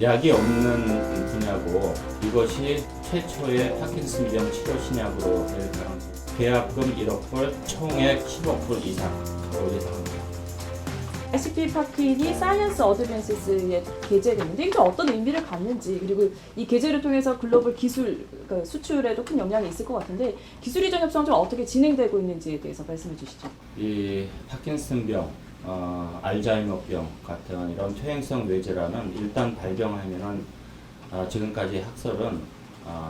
약이 없는 분야고 이것이 최초의 파킨슨병 치료 신약으로 될 가능성. 계약금 1억 불, 총액 10억 불 이상 예상합니다. ICP-파킨이 사이언스 어드밴시스에 게재됐는데 이게 어떤 의미를 갖는지, 그리고 이 게재를 통해서 글로벌 기술 그러니까 수출에도 큰 영향이 있을 것 같은데 기술 이전 협상은 좀 어떻게 진행되고 있는지에 대해서 말씀해 주시죠. 이 파킨슨병, 알츠하이머병 같은 이런 퇴행성 뇌질환은 일단 발병하면은 지금까지 학설은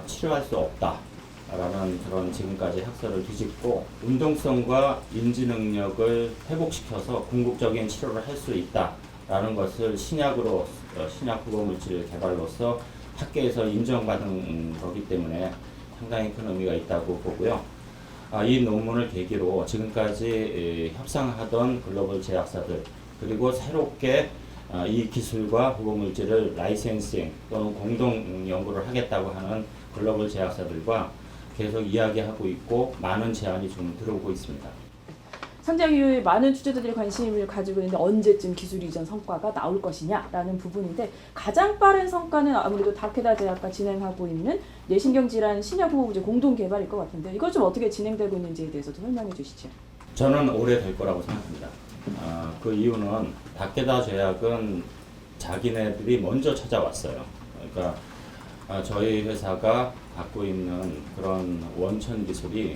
치료할 수 없다라는 그런 지금까지 학설을 뒤집고 운동성과 인지 능력을 회복시켜서 궁극적인 치료를 할 수 있다라는 것을 신약으로 신약 후보물질 개발로서 학계에서 인정받은 거기 때문에 상당히 큰 의미가 있다고 보고요. 이 논문을 계기로 지금까지 협상하던 글로벌 제약사들 그리고 새롭게 이 기술과 후보물질을 라이센싱 또는 공동 연구를 하겠다고 하는 글로벌 제약사들과 계속 이야기하고 있고 많은 제안이 좀 들어오고 있습니다. 상장 이후에 많은 주체자들이 관심을 가지고 있는데 언제쯤 기술 이전 성과가 나올 것이냐라는 부분인데 가장 빠른 성과는 아무래도 다케다 제약과 진행하고 있는 뇌신경질환 신약 후보물질 공동 개발일 것 같은데 이걸 좀 어떻게 진행되고 있는지에 대해서도 설명해 주시죠. 저는 오래 될 거라고 생각합니다. 그 이유는 다케다 제약은 자기네들이 먼저 찾아왔어요. 그러니까 저희 회사가 갖고 있는 그런 원천 기술이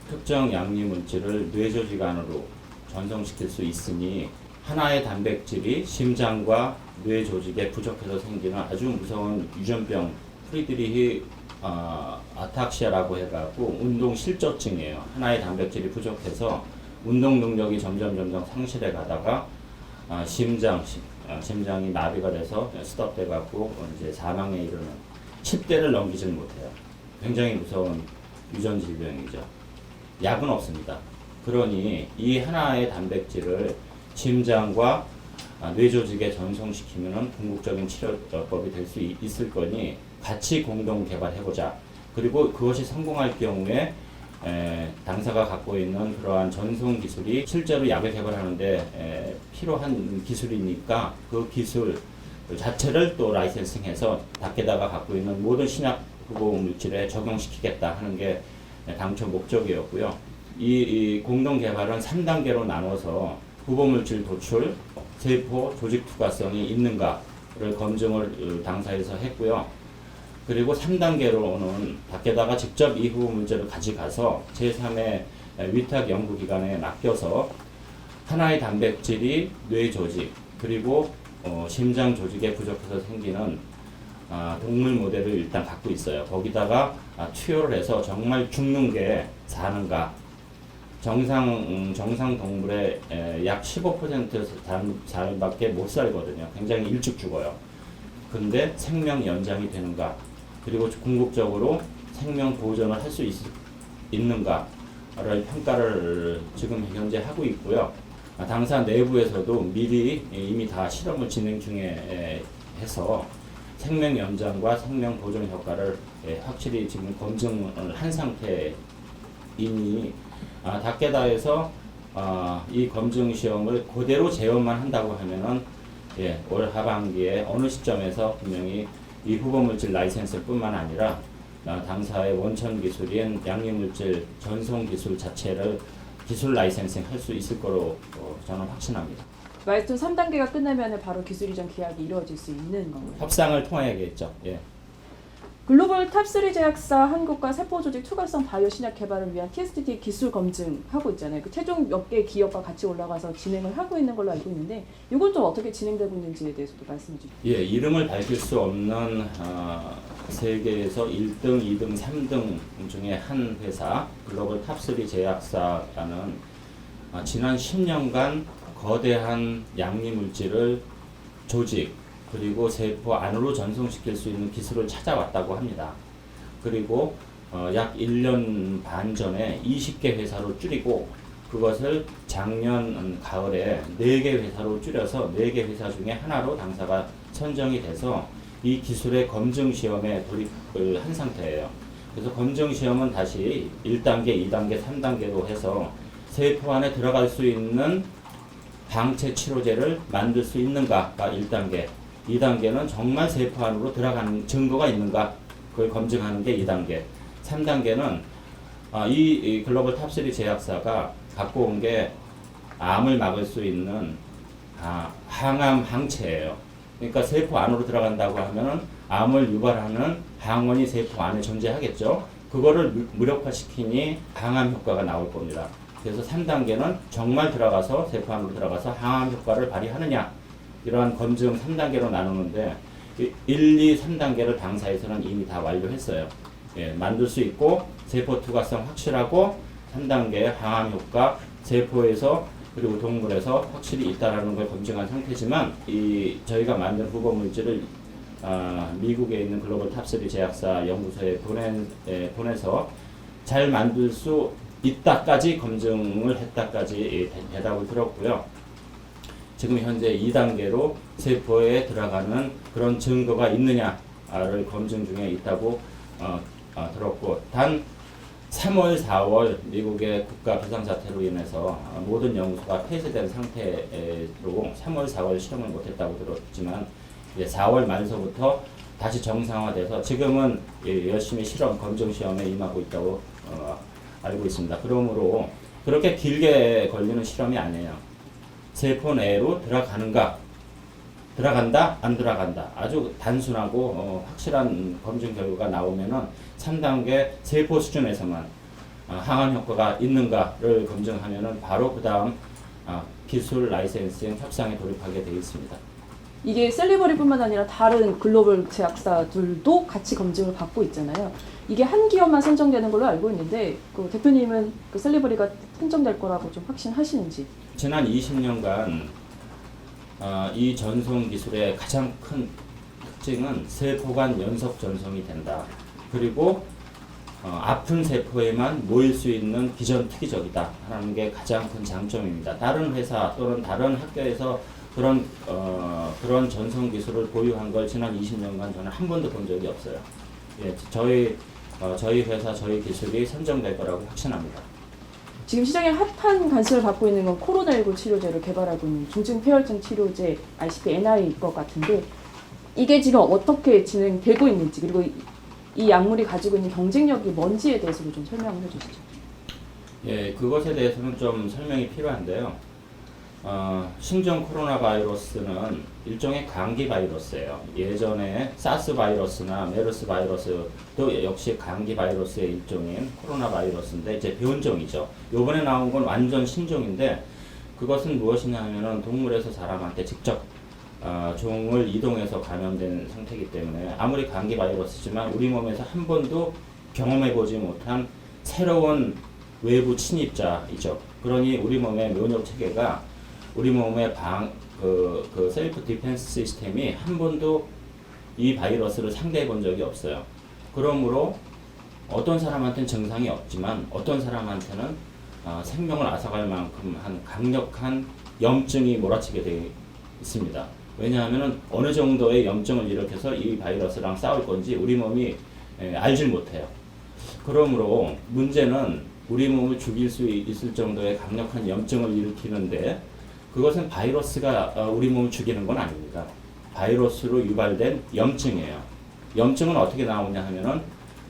특정 양리 물질을 뇌조직 안으로 전송시킬 수 있으니 하나의 단백질이 심장과 뇌 조직에 부족해서 생기는 아주 무서운 유전병 프리드리히 아탁시아라고 해갖고 운동 실조증이에요. 하나의 단백질이 부족해서 운동 능력이 점점 상실해 가다가 심장이 마비가 돼서 스톱돼 갖고 이제 사망에 이르는 10대를 넘기질 못해요. 굉장히 무서운 유전 질병이죠. 약은 없습니다. 그러니 이 하나의 단백질을 심장과 뇌 조직에 전송시키면 궁극적인 치료법이 될 수 있을 거니 같이 공동 개발해보자. 그리고 그것이 성공할 경우에 당사가 갖고 있는 그러한 전송 기술이 실제로 약을 개발하는데 필요한 기술이니까 그 기술 자체를 또 라이센싱해서 다케다가 갖고 있는 모든 신약 후보 물질에 적용시키겠다 하는 게 당초 목적이었고요. 이 공동 개발은 3단계로 나눠서 후보 물질 도출, 세포, 조직 투과성이 있는가를 검증을 당사에서 했고요. 그리고 3단계로는 다케다가 직접 이 후보 물질을 가져가서 제3의 위탁 연구기관에 맡겨서 하나의 단백질이 뇌 조직 그리고 심장 조직에 부족해서 생기는 동물 모델을 일단 갖고 있어요. 거기다가 투여를 해서 정말 죽는 게 사는가. 정상 동물의 약 15% 사람밖에 못 살거든요. 굉장히 일찍 죽어요. 근데 생명 연장이 되는가. 그리고 궁극적으로 생명 보존을 할 수 있는가를 평가를 지금 현재 하고 있고요. 당사 내부에서도 미리 이미 다 실험을 진행 중에 해서 생명 연장과 생명 보존 효과를 확실히 지금 검증을 한 상태이니 다케다에서 이 검증 시험을 그대로 재현만 한다고 하면은 올 하반기에 어느 시점에서 분명히 이 후보물질 라이센스뿐만 아니라 당사의 원천 기술인 양리물질 전송 기술 자체를 기술 라이센싱 할 수 있을 거로 저는 확신합니다. 말씀 3단계가 끝나면 바로 기술 이전 계약이 이루어질 수 있는 건가요? 협상을 통해야겠죠. 예. 글로벌 탑3 제약사 한국과 세포조직 투과성 바이오 신약 개발을 위한 TSDT 기술 검증하고 있잖아요. 그 최종 몇 개 기업과 같이 올라가서 진행을 하고 있는 걸로 알고 있는데 이건 좀 어떻게 진행되고 있는지에 대해서도 말씀해 주시죠. 예, 이름을 밝힐 수 없는 세계에서 1등, 2등, 3등 중에 한 회사 글로벌 탑3 제약사라는 지난 10년간 거대한 양리 물질을 조직 그리고 세포 안으로 전송시킬 수 있는 기술을 찾아왔다고 합니다. 그리고 약 1년 반 전에 20개 회사로 줄이고 그것을 작년 가을에 4개 회사로 줄여서 4개 회사 중에 하나로 당사가 선정이 돼서 이 기술의 검증 시험에 돌입을 한 상태예요. 그래서 검증 시험은 다시 1단계, 2단계, 3단계로 해서 세포 안에 들어갈 수 있는 방체 치료제를 만들 수 있는가가 1단계, 2단계는 정말 세포 안으로 들어가는 증거가 있는가 그걸 검증하는 게 2단계. 3단계는 이 글로벌 탑3 제약사가 갖고 온 게 암을 막을 수 있는 항암 항체예요. 그러니까 세포 안으로 들어간다고 하면은 암을 유발하는 항원이 세포 안에 존재하겠죠. 그거를 무력화시키니 항암 효과가 나올 겁니다. 그래서 3단계는 정말 들어가서 세포 안으로 들어가서 항암 효과를 발휘하느냐 이러한 검증 3단계로 나누는데 1, 2, 3단계를 당사에서는 이미 다 완료했어요. 예, 만들 수 있고 세포 투과성 확실하고 3단계 항암 효과 세포에서 그리고 동물에서 확실히 있다라는 걸 검증한 상태지만 저희가 만든 후보 물질을 미국에 있는 글로벌 탑3 제약사 연구소에 보내서 잘 만들 수 있다까지 검증을 했다까지 대답을 들었고요. 지금 현재 2단계로 세포에 들어가는 그런 증거가 있느냐를 검증 중에 있다고 들었고 단 3월, 4월 미국의 국가 비상사태로 인해서 모든 연구소가 폐쇄된 상태로 3월, 4월 실험을 못했다고 들었지만 이제 4월 말서부터 다시 정상화돼서 지금은 열심히 실험, 검증 시험에 임하고 있다고 알고 있습니다. 그러므로 그렇게 길게 걸리는 실험이 아니에요. 세포 내로 들어가는가, 들어간다, 안 들어간다. 아주 단순하고 확실한 검증 결과가 나오면은 3단계 세포 수준에서만 항암 효과가 있는가를 검증하면은 바로 그 다음 기술 라이센싱 협상에 돌입하게 되어 있습니다. 이게 셀리버리뿐만 아니라 다른 글로벌 제약사들도 같이 검증을 받고 있잖아요. 이게 한 기업만 선정되는 걸로 알고 있는데 그 대표님은 그 셀리버리가 선정될 거라고 좀 확신하시는지? 지난 20년간 이 전송 기술의 가장 큰 특징은 세포 간 연속 전송이 된다. 그리고 아픈 세포에만 모일 수 있는 기전특이적이다 하는 게 가장 큰 장점입니다. 다른 회사 또는 다른 학교에서 그런 전송 기술을 보유한 걸 지난 20년간 저는 한 번도 본 적이 없어요. 예, 저희 회사, 저희 기술이 선정될 거라고 확신합니다. 지금 시장에 핫한 관심을 받고 있는 건 코로나19 치료제를 개발하고 있는 중증폐혈증 치료제 RCP-NI일 것 같은데 이게 지금 어떻게 진행되고 있는지 그리고 이 약물이 가지고 있는 경쟁력이 뭔지에 대해서도 좀 설명을 해주시죠. 예, 그것에 대해서는 좀 설명이 필요한데요. 신종 코로나 바이러스는 일종의 감기 바이러스예요. 예전에 사스 바이러스나 메르스 바이러스도 역시 감기 바이러스의 일종인 코로나 바이러스인데 이제 변종이죠. 요번에 나온 건 완전 신종인데 그것은 무엇이냐 하면은 동물에서 사람한테 직접 종을 이동해서 감염된 상태이기 때문에 아무리 감기 바이러스지만 우리 몸에서 한 번도 경험해보지 못한 새로운 외부 침입자이죠. 그러니 우리 몸의 면역 체계가 우리 몸의 셀프 디펜스 시스템이 한 번도 이 바이러스를 상대해 본 적이 없어요. 그러므로 어떤 사람한테는 증상이 없지만 어떤 사람한테는 생명을 앗아갈 만큼 한 강력한 염증이 몰아치게 되어 있습니다. 왜냐하면 어느 정도의 염증을 일으켜서 이 바이러스랑 싸울 건지 우리 몸이 알질 못해요. 그러므로 문제는 우리 몸을 죽일 수 있을 정도의 강력한 염증을 일으키는데 그것은 바이러스가 우리 몸을 죽이는 건 아닙니다. 바이러스로 유발된 염증이에요. 염증은 어떻게 나오냐 하면은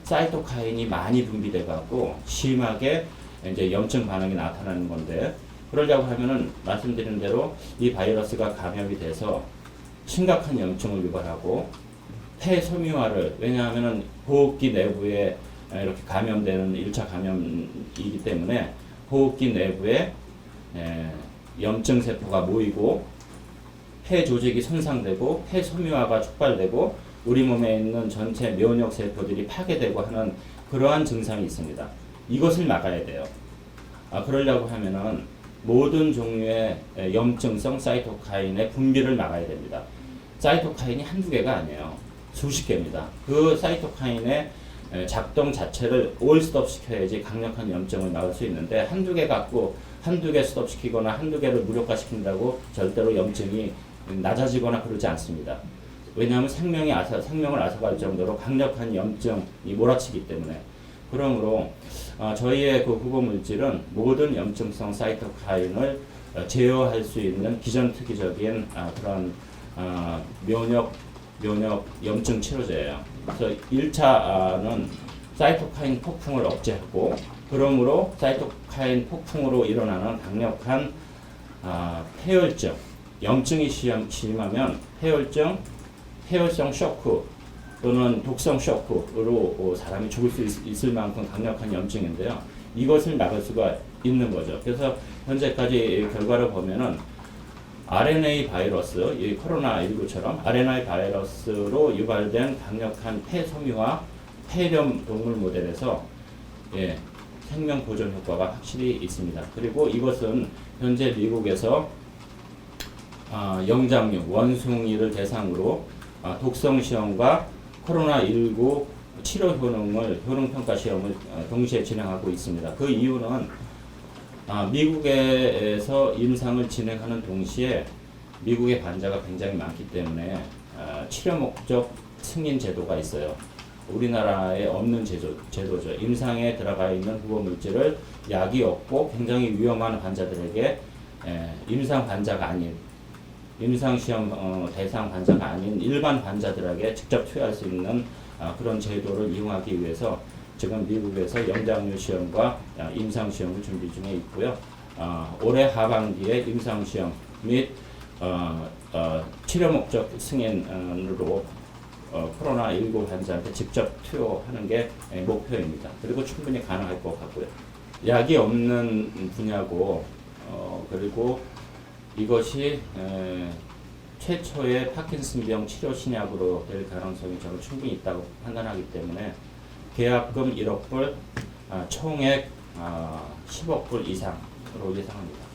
사이토카인이 많이 분비돼 갖고 심하게 이제 염증 반응이 나타나는 건데 그러려고 하면은 말씀드린 대로 이 바이러스가 감염이 돼서 심각한 염증을 유발하고 폐 섬유화를 왜냐하면은 호흡기 내부에 이렇게 감염되는 1차 감염이기 때문에 호흡기 내부에 염증 세포가 모이고 폐 조직이 손상되고 폐 섬유화가 촉발되고 우리 몸에 있는 전체 면역 세포들이 파괴되고 하는 그러한 증상이 있습니다. 이것을 막아야 돼요. 그러려고 하면은 모든 종류의 염증성 사이토카인의 분비를 막아야 됩니다. 사이토카인이 한두 개가 아니에요. 수십 개입니다. 그 사이토카인의 작동 자체를 올 스톱 시켜야지 강력한 염증을 막을 수 있는데 한두 개 스톱 시키거나 한두 개를 무력화시킨다고 절대로 염증이 낮아지거나 그러지 않습니다. 왜냐하면 생명을 앗아갈 정도로 강력한 염증이 몰아치기 때문에. 그러므로 저희의 그 후보 물질은 모든 염증성 사이토카인을 제어할 수 있는 기전특이적인 그런 면역 염증 치료제예요. 그래서 1차는 사이토카인 폭풍을 억제하고, 그러므로 사이토카인 폭풍으로 일어나는 강력한 폐혈증, 염증이 심하면 폐혈성 쇼크 또는 독성 쇼크로 사람이 죽을 수 있을 만큼 강력한 염증인데요. 이것을 막을 수가 있는 거죠. 그래서 현재까지 결과를 보면은 RNA 바이러스, 이 코로나19처럼 RNA 바이러스로 유발된 강력한 폐섬유와 폐렴 동물 모델에서 생명 보존 효과가 확실히 있습니다. 그리고 이것은 현재 미국에서 영장류, 원숭이를 대상으로 독성 시험과 코로나19 치료 효능 평가 시험을 동시에 진행하고 있습니다. 그 이유는 미국에서 임상을 진행하는 동시에 미국의 환자가 굉장히 많기 때문에 치료 목적 승인 제도가 있어요. 우리나라에 없는 제도죠. 임상에 들어가 있는 후보 물질을 약이 없고 굉장히 위험한 환자들에게 임상 환자가 아닌 임상 시험 대상 환자가 아닌 일반 환자들에게 직접 투여할 수 있는 그런 제도를 이용하기 위해서 지금 미국에서 영장류 시험과 임상 시험을 준비 중에 있고요. 올해 하반기에 임상 시험 및 치료 목적 승인으로 코로나19 환자한테 직접 투여하는 게 목표입니다. 그리고 충분히 가능할 것 같고요. 약이 없는 분야고 그리고 이것이 최초의 파킨슨병 치료 신약으로 될 가능성이 저는 충분히 있다고 판단하기 때문에 계약금 1억 불, 총액 10억 불 이상으로 예상합니다.